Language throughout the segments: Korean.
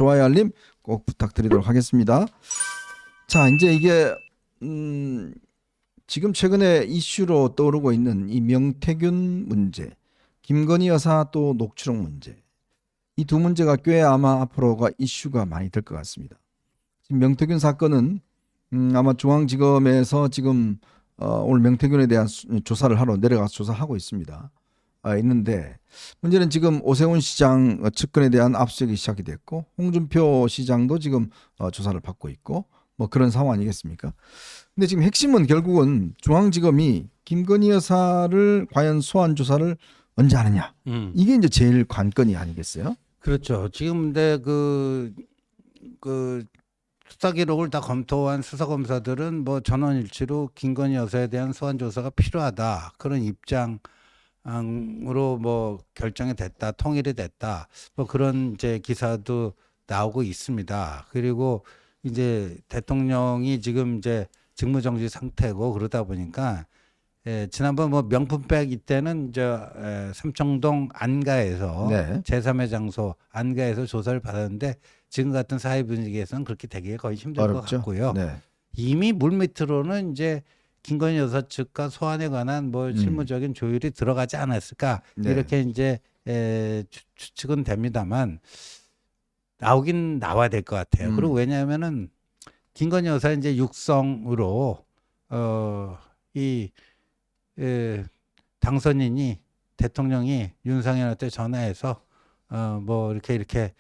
좋아요, 알림 꼭 부탁드리도록 하겠습니다. 자, 이제 이게 지금 최근에 이슈로 떠오르고 있는 이 명태균 문제, 김건희 여사 또 녹취록 문제, 이 두 문제가 꽤 아마 앞으로가 이슈가 많이 될 것 같습니다. 지금 명태균 사건은 아마 중앙지검에서 지금 오늘 명태균에 대한 조사를 하러 내려가서 조사하고 있습니다. 있는데 문제는 지금 오세훈 시장 측근에 대한 압수수색이 시작이 됐고 홍준표 시장도 지금 조사를 받고 있고 뭐 그런 상황 아니겠습니까? 근데 지금 핵심은 결국은 중앙지검이 김건희 여사를 과연 소환 조사를 언제 하느냐, 이게 이제 제일 관건이 아니겠어요? 그렇죠. 지금 근데 그 수사 기록을 다 검토한 수사 검사들은 뭐 전원일치로 김건희 여사에 대한 소환 조사가 필요하다, 그런 입장으로 뭐 결정이 됐다, 통일이 됐다, 뭐 그런 이제 기사도 나오고 있습니다. 그리고 이제 대통령이 지금 이제 직무정지 상태고 그러다 보니까 지난번 뭐 명품백 이때는 이제 삼청동 안가에서 네. 제3의 장소 안가에서 조사를 받았는데 지금 같은 사회 분위기에서는 그렇게 되기가 거의 힘들 것 어렵죠. 같고요. 네. 이미 물밑으로는 이제 김건희 여사 측과 소환에 관한 뭐 실무적인 조율이 들어가지 않았을까, 네. 이렇게 이제 추측은 됩니다만 나오긴 나와야 될 것 같아요. 그리고 왜냐하면은 김건희 여사 이제 육성으로 이 당선인이 대통령이 윤석열한테 전화해서 뭐 이렇게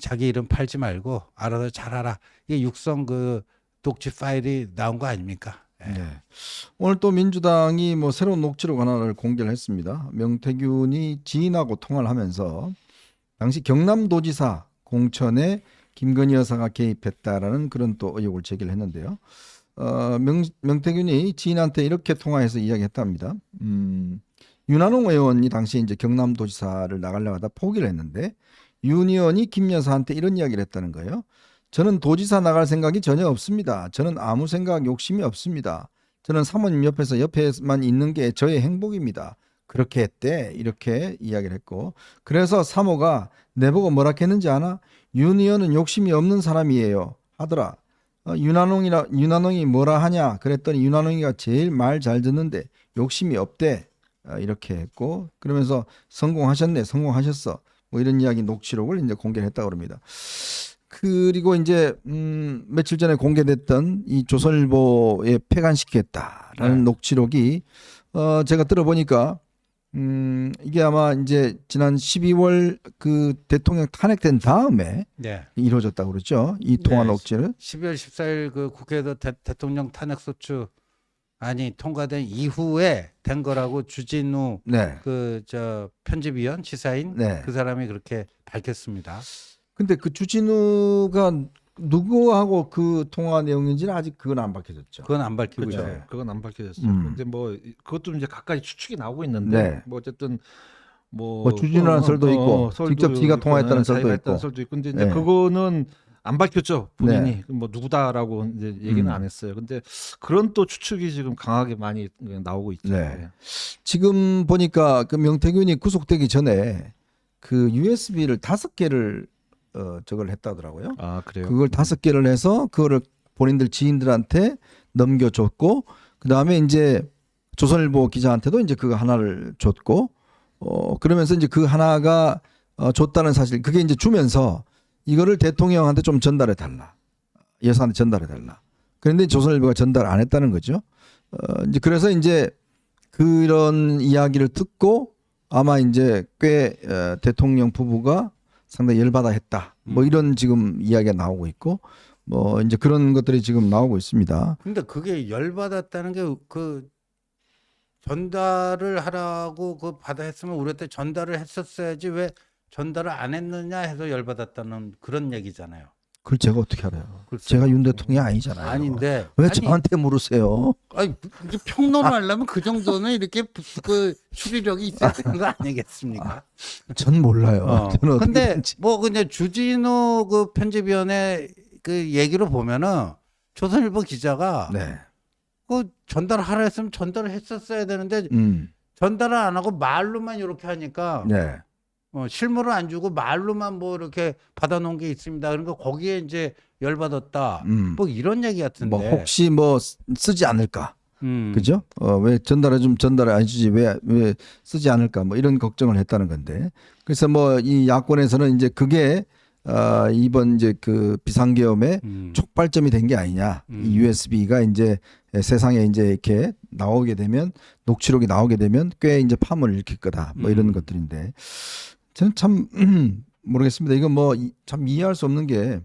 자기 이름 팔지 말고 알아서 잘하라, 이게 육성 그 녹취 파일이 나온 거 아닙니까? 네. 오늘 또 민주당이 뭐 새로운 녹취록 하나를 공개를 했습니다. 명태균이 지인하고 통화를 하면서 당시 경남도지사 공천에 김건희 여사가 개입했다라는 그런 또 의혹을 제기를 했는데요. 명태균이 지인한테 이렇게 통화해서 이야기했답니다. 윤한홍 의원이 당시 이제 경남도지사를 나가려고 하다 포기를 했는데 윤 의원이 김 여사한테 이런 이야기를 했다는 거예요. 저는 도지사 나갈 생각이 전혀 없습니다. 저는 아무 생각 욕심이 없습니다. 저는 사모님 옆에만 있는 게 저의 행복입니다. 그렇게 했대, 이렇게 이야기를 했고, 그래서 사모가 내보고 뭐라 했는지 아나? 윤 의원은 욕심이 없는 사람이에요 하더라. 윤한홍이 뭐라 하냐 그랬더니 윤한홍이가 제일 말 잘 듣는데 욕심이 없대, 이렇게 했고, 그러면서 성공하셨어, 뭐 이런 이야기 녹취록을 이제 공개를 했다고 합니다. 그리고 이제 며칠 전에 공개됐던 이 조선일보에 폐간시켰다라는 녹취록이 제가 들어보니까 이게 아마 이제 지난 12월 그 대통령 탄핵된 다음에 이루어졌다고 그러죠. 이 통화 녹취를 12월 14일 그 국회에서 대통령 탄핵소추 안이 통과된 이후에 된 거라고 주진우 그 저 편집위원 지사인 그 사람이 그렇게 밝혔습니다. 근데 그 주진우가 누구하고 그 통화 내용인지는 아직 그건 안 밝혀졌죠. 그건 안 밝히고 그렇죠. 있어요. 그건 안 밝혀졌어요. 근데 뭐 그것도 이제 각가지 추측이 나오고 있는데 뭐 어쨌든 뭐 주진우라는 설도 있고 직접 지가 통화했다는 설도 있고. 근데 이제 그거는 안 밝혔죠. 본인이 뭐 누구다라고 이제 얘기는 안 했어요. 근데 그런 또 추측이 지금 강하게 많이 나오고 있죠. 지금 보니까 그 명태균이 구속되기 전에 그 USB를 5개를 저걸 했다더라고요. 아, 그래요? 그걸 5개를 해서 그거를 본인들 지인들한테 넘겨줬고, 그 다음에 이제 조선일보 기자한테도 이제 그거 하나를 줬고, 그러면서 이제 그 하나가 줬다는 사실, 그게 이제 주면서 이거를 대통령한테 좀 전달해 달라, 여사한테 전달해 달라. 그런데 조선일보가 전달 안 했다는 거죠. 이제 그래서 이제 그런 이야기를 듣고 아마 이제 꽤 대통령 부부가 상당히 열받아 했다, 뭐 이런 지금 이야기가 나오고 있고, 뭐 이제 그런 것들이 지금 나오고 있습니다. 근데 그게 열받았다는 게 그 전달을 하라고 그 받아 했으면 우리한테 전달을 했었어야지 왜 전달을 안 했느냐 해서 열받았다는 그런 얘기잖아요. 그걸 제가 어떻게 알아요? 글쎄요. 제가 윤 대통령이 아니잖아요. 아닌데 왜 저한테 물으세요? 아니 평론을 하려면 그 정도는 이렇게 그 추리력이 있어야 되는 거 아니겠습니까? 전 몰라요. 저는 근데 뭐 그냥 주진우 그 편집위원회 그 얘기로 보면은 조선일보 기자가 그 전달하라 했으면 전달을 했었어야 되는데 전달을 안 하고 말로만 이렇게 하니까 실물을 안 주고 말로만 뭐 이렇게 받아놓은 게 있습니다. 그러니까 거기에 이제 열받았다. 뭐 이런 얘기 같은데. 뭐 혹시 뭐 쓰지 않을까? 음. 그죠? 왜 전달해 좀 전달을 안 주지 왜 쓰지 않을까? 뭐 이런 걱정을 했다는 건데. 그래서 뭐 이 야권에서는 이제 그게 이번 이제 그 비상계엄의 촉발점이 된 게 아니냐. 이 USB가 이제 세상에 이제 이렇게 나오게 되면 녹취록이 나오게 되면 꽤 이제 파문을 일으킬 거다. 뭐 이런 것들인데 저는 참 모르겠습니다. 이건 뭐 참 이해할 수 없는 게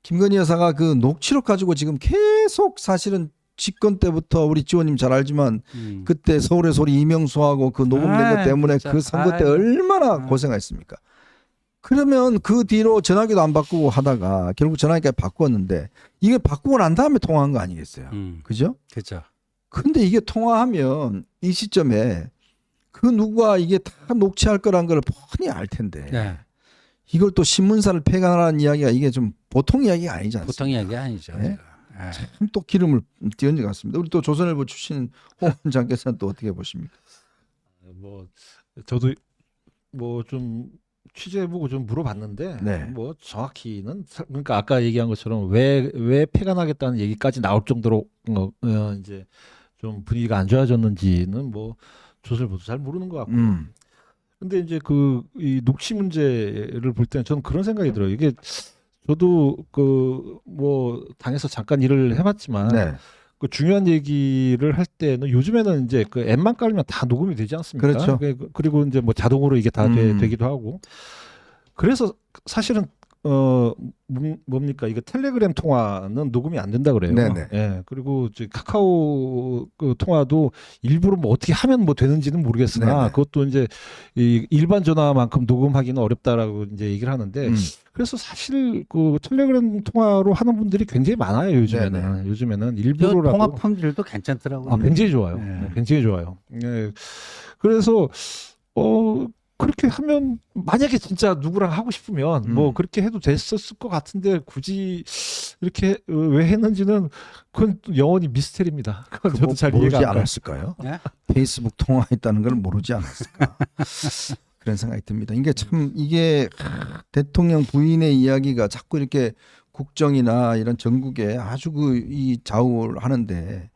김건희 여사가 그 녹취록 가지고 지금 계속 사실은 집권 때부터 우리 지원님 잘 알지만 그때 서울의 소리 이명수하고 그 녹음된 것 때문에 진짜. 그 선거 때 아이고. 얼마나 고생했습니까? 그러면 그 뒤로 전화기도 안 바꾸고 하다가 결국 전화기까지 바꾸었는데 이게 바꾸고 난 다음에 통화한 거 아니겠어요? 그죠? 그렇죠. 근데 이게 통화하면 이 시점에 그 누가 이게 다 녹취할 거란 걸 뻔히 알 텐데 네. 이걸 또 신문사를 폐간하라는 이야기가 이게 좀 보통 이야기가 아니지 않습니까? 보통 이야기 아니죠. 네? 네. 참 또 기름을 띄얹어 갔습니다. 우리 또 조선일보 출신 홍 원장께서는 또 어떻게 보십니까? 뭐 저도 뭐 좀 취재해보고 좀 물어봤는데 네. 뭐 정확히는 그러니까 아까 얘기한 것처럼 왜 폐간하겠다는 얘기까지 나올 정도로 이제 좀 분위기가 안 좋아졌는지는 뭐 조선일보도 잘 모르는 것 같고요. 근데 이제 그 이 녹취 문제를 볼 때는 저는 그런 생각이 들어요. 이게 저도 그 뭐 당에서 잠깐 일을 해봤지만 네. 그 중요한 얘기를 할 때는 요즘에는 이제 그 앱만 깔면 다 녹음이 되지 않습니까? 그렇죠. 그리고 이제 뭐 자동으로 이게 다 음. 되기도 하고. 그래서 사실은 뭡니까 이거 텔레그램 통화는 녹음이 안 된다 그래요. 네네. 예. 그리고 이제 카카오 그 통화도 일부러 뭐 어떻게 하면 뭐 되는지는 모르겠으나 네네. 그것도 이제 이 일반 전화만큼 녹음하기는 어렵다라고 이제 얘기를 하는데 그래서 사실 그 텔레그램 통화로 하는 분들이 굉장히 많아요 요즘에는. 네네. 요즘에는 저 일부러라도 통화 품질도 괜찮더라고요. 아, 굉장히 좋아요. 네. 네, 굉장히 좋아요. 예. 그래서 그렇게 하면 만약에 진짜 누구랑 하고 싶으면 뭐 그렇게 해도 됐었을 것 같은데 굳이 이렇게 왜 했는지는 그건 또 영원히 미스테리입니다. 그건 저도 잘 모르지 이해가 안 가요. 않았을까요? 네? 페이스북 통화했다는 걸 모르지 않았을까? 그런 생각이 듭니다. 이게 참 이게 대통령 부인의 이야기가 자꾸 이렇게 국정이나 이런 전국에 아주 이 좌우를 하는데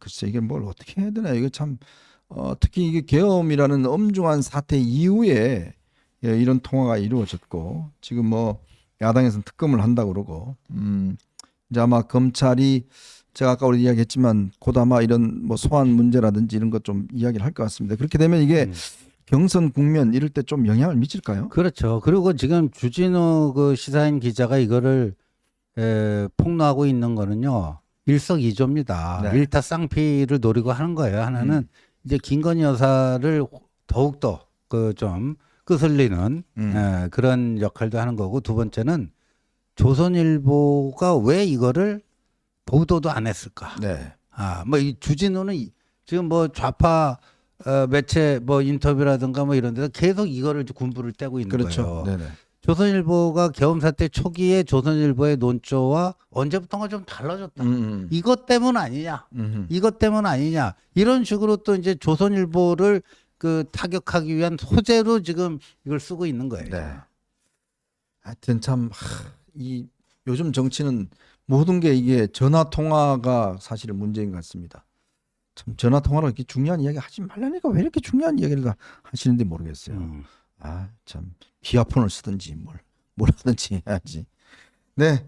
글쎄 이게 뭘 어떻게 해야 되나 이거 참 특히 이게 계엄이라는 엄중한 사태 이후에 이런 통화가 이루어졌고 지금 뭐 야당에서는 특검을 한다고 그러고 이제 아마 검찰이 제가 아까 우리 이야기했지만 곧 아마 이런 뭐 소환 문제라든지 이런 것 좀 이야기를 할 것 같습니다. 그렇게 되면 이게 경선 국면 이럴 때 좀 영향을 미칠까요? 그렇죠. 그리고 지금 주진우 그 시사인 기자가 이거를 폭로하고 있는 거는요. 일석이조입니다. 네. 일타쌍피를 노리고 하는 거예요. 하나는 이제 김건희 여사를 더욱더 그 좀 끄슬리는 그런 역할도 하는 거고 두 번째는 조선일보가 왜 이거를 보도도 안 했을까? 네. 뭐 이 주진우는 지금 뭐 좌파 매체 뭐 인터뷰라든가 뭐 이런 데서 계속 이거를 군부를 떼고 있는 그렇죠. 거예요. 네네. 조선일보가 계엄 사태 초기에 조선일보의 논조와 언제부턴가 좀 달라졌다. 이것 때문 아니냐? 이것 때문 아니냐? 이런 식으로 또 이제 조선일보를 그 타격하기 위한 소재로 지금 이걸 쓰고 있는 거예요. 네. 하여튼 참 이 요즘 정치는 모든 게 이게 전화 통화가 사실은 문제인 것 같습니다. 참 전화 통화로 이렇게 중요한 이야기 하지 말라니까 왜 이렇게 중요한 이야기를 다 하시는지 모르겠어요. 참 비아폰을 쓰든지 뭘 하든지 해야지. 네.